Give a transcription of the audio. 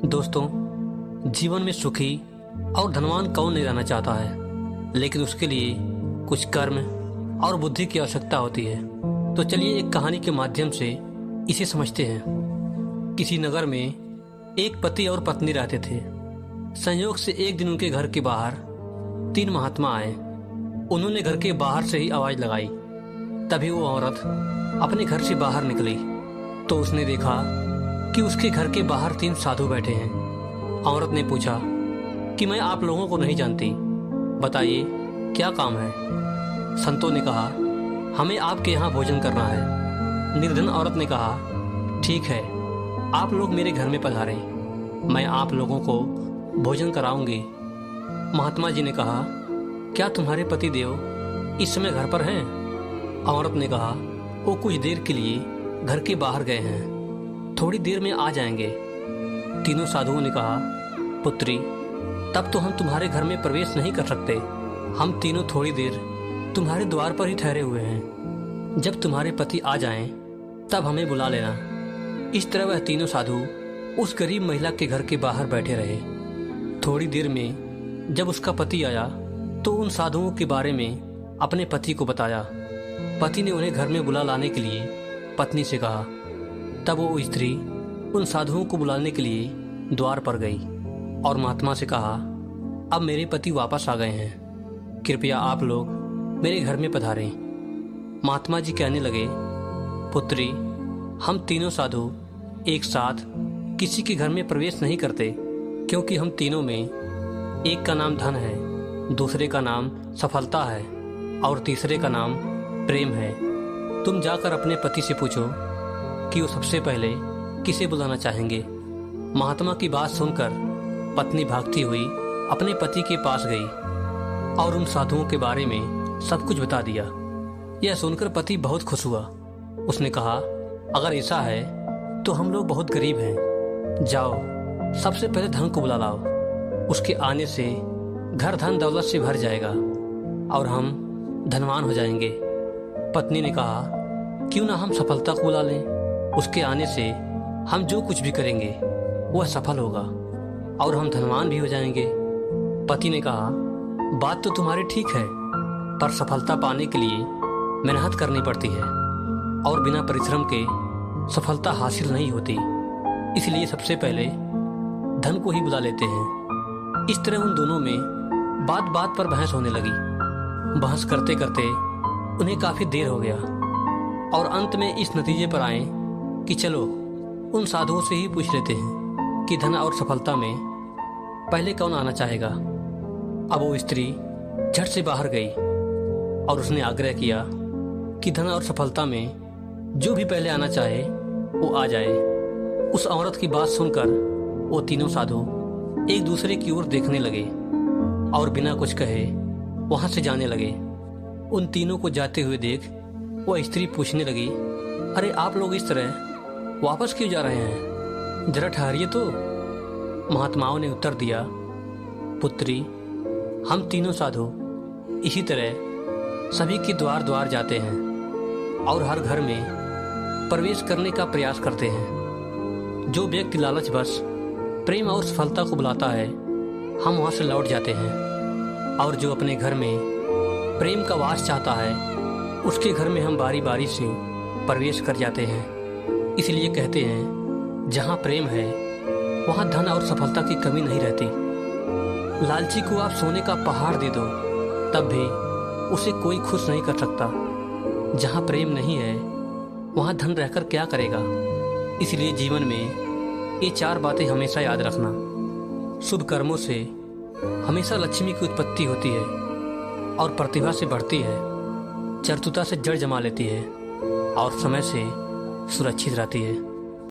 दोस्तों, जीवन में सुखी और धनवान कौन नहीं रहना चाहता है, लेकिन उसके लिए कुछ कर्म और बुद्धि की आवश्यकता होती है। तो चलिए एक कहानी के माध्यम से इसे समझते हैं। किसी नगर में एक पति और पत्नी रहते थे। संयोग से एक दिन उनके घर के बाहर 3 महात्मा आए। उन्होंने घर के बाहर से ही आवाज लगाई। तभी वो औरत अपने घर से बाहर निकली तो उसने देखा कि उसके घर के बाहर 3 साधु बैठे हैं। औरत ने पूछा कि मैं आप लोगों को नहीं जानती, बताइए क्या काम है। संतों ने कहा, हमें आपके यहाँ भोजन करना है। निर्धन औरत ने कहा, ठीक है, आप लोग मेरे घर में पधारें, मैं आप लोगों को भोजन कराऊंगी। महात्मा जी ने कहा, क्या तुम्हारे पति देव इस समय घर पर हैं? औरत ने कहा, वो कुछ देर के लिए घर के बाहर गए हैं, थोड़ी देर में आ जाएंगे। तीनों साधुओं ने कहा, पुत्री, तब तो हम तुम्हारे घर में प्रवेश नहीं कर सकते। हम तीनों थोड़ी देर तुम्हारे द्वार पर ही ठहरे हुए हैं। जब तुम्हारे पति आ जाएं, तब हमें बुला लेना। इस तरह वह तीनों साधु उस गरीब महिला के घर के बाहर बैठे रहे। थोड़ी देर में जब उसका पति आया तो उन साधुओं के बारे में अपने पति को बताया। पति ने उन्हें घर में बुला लाने के लिए पत्नी से कहा। तब वो स्त्री उन साधुओं को बुलाने के लिए द्वार पर गई और महात्मा से कहा, अब मेरे पति वापस आ गए हैं, कृपया आप लोग मेरे घर में पधारें। महात्मा जी कहने लगे, पुत्री, हम तीनों साधु एक साथ किसी के घर में प्रवेश नहीं करते, क्योंकि हम तीनों में एक का नाम धन है, दूसरे का नाम सफलता है और तीसरे का नाम प्रेम है। तुम जाकर अपने पति से पूछो कि वो सबसे पहले किसे बुलाना चाहेंगे। महात्मा की बात सुनकर पत्नी भागती हुई अपने पति के पास गई और उन साधुओं के बारे में सब कुछ बता दिया। यह सुनकर पति बहुत खुश हुआ। उसने कहा, अगर ऐसा है तो हम लोग बहुत गरीब हैं, जाओ सबसे पहले धन को बुला लाओ। उसके आने से घर धन दौलत से भर जाएगा और हम धनवान हो जाएंगे। पत्नी ने कहा, क्यों ना हम सफलता को बुला लें, उसके आने से हम जो कुछ भी करेंगे वह सफल होगा और हम धनवान भी हो जाएंगे। पति ने कहा, बात तो तुम्हारी ठीक है, पर सफलता पाने के लिए मेहनत करनी पड़ती है और बिना परिश्रम के सफलता हासिल नहीं होती, इसलिए सबसे पहले धन को ही बुला लेते हैं। इस तरह उन दोनों में बात बात पर बहस होने लगी। बहस करते करते उन्हें काफी देर हो गया और अंत में इस नतीजे पर आए कि चलो उन साधुओं से ही पूछ लेते हैं कि धन और सफलता में पहले कौन आना चाहेगा। अब वो स्त्री झट से बाहर गई और उसने आग्रह किया कि धन और सफलता में जो भी पहले आना चाहे वो आ जाए। उस औरत की बात सुनकर वो तीनों साधु एक दूसरे की ओर देखने लगे और बिना कुछ कहे वहां से जाने लगे। उन तीनों को जाते हुए देख वह स्त्री पूछने लगी, अरे आप लोग इस तरह वापस क्यों जा रहे हैं, जरा ठहरिए तो। महात्माओं ने उत्तर दिया, पुत्री, हम तीनों साधु इसी तरह सभी के द्वार द्वार जाते हैं और हर घर में प्रवेश करने का प्रयास करते हैं। जो व्यक्ति लालचवश प्रेम और सफलता को बुलाता है, हम वहां से लौट जाते हैं, और जो अपने घर में प्रेम का वास चाहता है, उसके घर में हम बारी बारी से प्रवेश कर जाते हैं। इसलिए कहते हैं, जहाँ प्रेम है वहाँ धन और सफलता की कमी नहीं रहती। लालची को आप सोने का पहाड़ दे दो, तब भी उसे कोई खुश नहीं कर सकता। जहाँ प्रेम नहीं है वहाँ धन रहकर क्या करेगा। इसलिए जीवन में ये 4 बातें हमेशा याद रखना। शुभ कर्मों से हमेशा लक्ष्मी की उत्पत्ति होती है और प्रतिभा से बढ़ती है, चतुरता से जड़ जमा लेती है और समय से सुरक्षित रहती है।